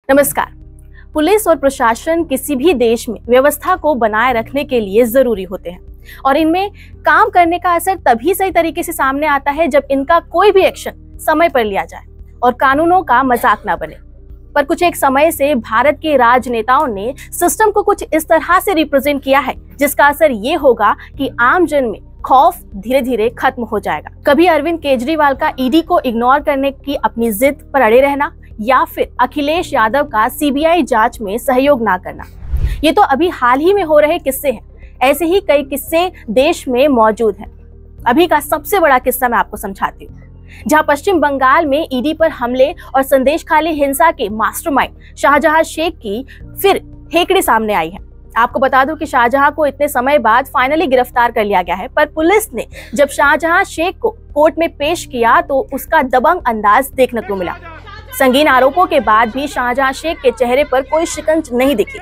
नमस्कार। पुलिस और प्रशासन किसी भी देश में व्यवस्था को बनाए रखने के लिए जरूरी होते हैं और इनमें काम करने का असर तभी सही तरीके से सामने आता है जब इनका कोई भी एक्शन समय पर लिया जाए और कानूनों का मजाक ना बने। पर कुछ एक समय से भारत के राजनेताओं ने सिस्टम को कुछ इस तरह से रिप्रेजेंट किया है जिसका असर ये होगा कि आम जन में खौफ धीरे धीरे खत्म हो जाएगा। कभी अरविंद केजरीवाल का ईडी को इग्नोर करने की अपनी जिद पर अड़े रहना या फिर अखिलेश यादव का सीबीआई जांच में सहयोग ना करना, ये तो अभी हाल ही में हो रहे किस्से हैं। ऐसे ही कई किस्से देश में मौजूद हैं। अभी का सबसे बड़ा किस्सा मैं आपको समझाती हूँ, जहां पश्चिम बंगाल में ईडी पर हमले और संदेशखाली हिंसा के मास्टरमाइंड शाहजहां शेख की फिर हेकड़ी सामने आई है। आपको बता दूं कि शाहजहां को इतने समय बाद फाइनली गिरफ्तार कर लिया गया है, पर पुलिस ने जब शाहजहां शेख को कोर्ट में पेश किया तो उसका दबंग अंदाज देखने को मिला। संगीन आरोपों के बाद भी शाहजहां शेख के चेहरे पर कोई शिकंज नहीं दिखी,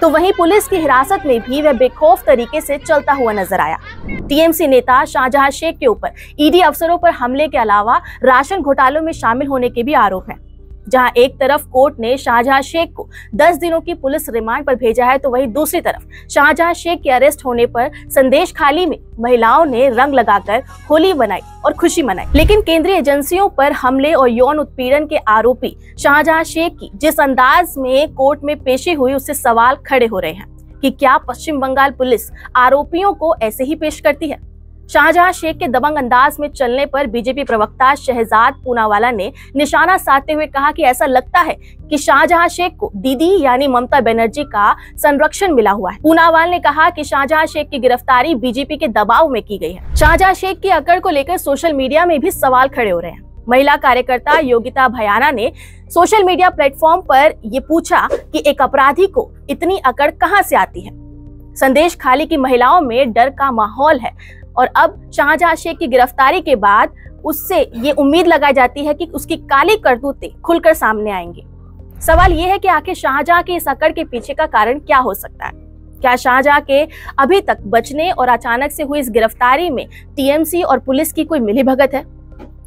तो वहीं पुलिस की हिरासत में भी वह बेखौफ तरीके से चलता हुआ नजर आया। टीएमसी नेता शाहजहां शेख के ऊपर ईडी अफसरों पर हमले के अलावा राशन घोटालों में शामिल होने के भी आरोप हैं। जहां एक तरफ कोर्ट ने शाहजहां शेख को 10 दिनों की पुलिस रिमांड पर भेजा है, तो वहीं दूसरी तरफ शाहजहां शेख के अरेस्ट होने पर संदेशखाली में महिलाओं ने रंग लगाकर होली मनाई और खुशी मनाई। लेकिन केंद्रीय एजेंसियों पर हमले और यौन उत्पीड़न के आरोपी शाहजहां शेख की जिस अंदाज में कोर्ट में पेशी हुई, उससे सवाल खड़े हो रहे हैं कि क्या पश्चिम बंगाल पुलिस आरोपियों को ऐसे ही पेश करती है। शाहजहां शेख के दबंग अंदाज में चलने पर बीजेपी प्रवक्ता शहजाद पूनावाला ने निशाना साधते हुए कहा कि ऐसा लगता है कि शाहजहां शेख को दीदी यानी ममता बनर्जी का संरक्षण मिला हुआ है। पूनावाला ने कहा कि शाहजहां शेख की गिरफ्तारी बीजेपी के दबाव में की गई है। शाहजहां शेख की अकड़ को लेकर सोशल मीडिया में भी सवाल खड़े हो रहे हैं। महिला कार्यकर्ता योगिता भयाना ने सोशल मीडिया प्लेटफॉर्म पर ये पूछा कि एक अपराधी को इतनी अकड़ कहां से आती है। संदेशखाली की महिलाओं में डर का माहौल है और अब शाहजहां शेख की गिरफ्तारी के बाद उससे ये उम्मीद लगाई जाती है कि उसकी काली करतूतें खुलकर सामने आएंगी। सवाल ये है कि आखिर शाहजहां की इस अकड़ के पीछे का कारण क्या हो सकता है। क्या शाहजहां के अभी तक बचने और अचानक से हुई इस गिरफ्तारी में टीएमसी और पुलिस की कोई मिलीभगत है?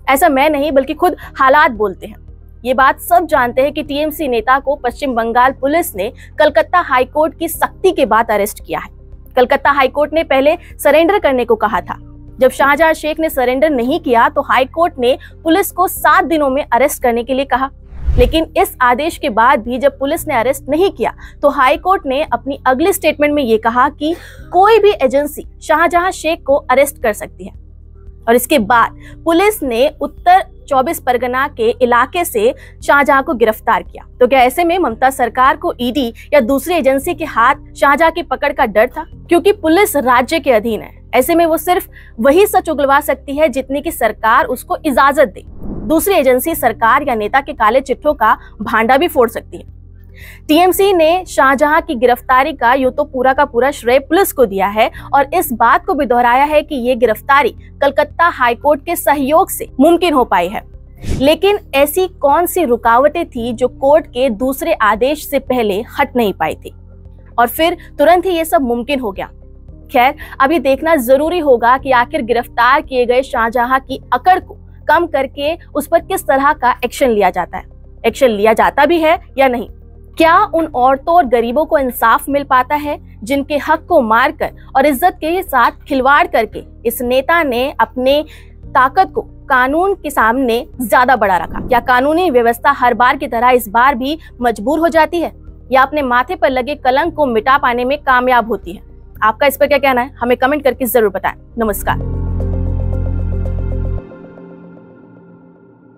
ऐसा मैं नहीं बल्कि खुद हालात बोलते हैं। ये बात सब जानते हैं कि टीएमसी नेता को पश्चिम बंगाल पुलिस ने कलकत्ता हाईकोर्ट की सख्ती के बाद अरेस्ट किया है। कलकत्ता हाईकोर्ट ने पहले सरेंडर करने को कहा था। जब शाहजहां शेख ने सरेंडर नहीं किया तो हाईकोर्ट ने पुलिस को 7 दिनों में अरेस्ट करने के लिए कहा। लेकिन इस आदेश के बाद भी जब पुलिस ने अरेस्ट नहीं किया तो हाईकोर्ट ने अपनी अगली स्टेटमेंट में ये कहा कि कोई भी एजेंसी शाहजहां शेख को अरेस्ट कर सकती है। और इसके बाद पुलिस ने उत्तर 24 परगना के इलाके से शाहजहां को गिरफ्तार किया। तो क्या ऐसे में ममता सरकार को ईडी या दूसरी एजेंसी के हाथ शाहजहां की पकड़ का डर था? क्योंकि पुलिस राज्य के अधीन है, ऐसे में वो सिर्फ वही सच उगलवा सकती है जितनी की सरकार उसको इजाजत दे। दूसरी एजेंसी सरकार या नेता के काले चिट्ठों का भांडा भी फोड़ सकती है। टीएमसी ने शाहजहां की गिरफ्तारी का यूं तो पूरा का पूरा श्रेय पुलिस को दिया है और इस बात को भी दोहराया है कि ये गिरफ्तारी कलकत्ता हाईकोर्ट के सहयोग से मुमकिन हो पाई है। लेकिन ऐसी कौन सी रुकावटें थी जो कोर्ट के दूसरे आदेश से पहले हट नहीं पाई थी और फिर तुरंत ही ये सब मुमकिन हो गया? खैर, अभी देखना जरूरी होगा कि आखिर गिरफ्तार किए गए शाहजहां की अकड़ को कम करके उस पर किस तरह का एक्शन लिया जाता है। एक्शन लिया जाता भी है या नहीं? क्या उन औरतों और गरीबों को इंसाफ मिल पाता है जिनके हक को मारकर और इज्जत के साथ खिलवाड़ करके इस नेता ने अपने ताकत को कानून के सामने ज्यादा बड़ा रखा? क्या कानूनी व्यवस्था हर बार की तरह इस बार भी मजबूर हो जाती है या अपने माथे पर लगे कलंक को मिटा पाने में कामयाब होती है? आपका इस पर क्या कहना है? हमें कमेंट करके जरूर बताएं। नमस्कार।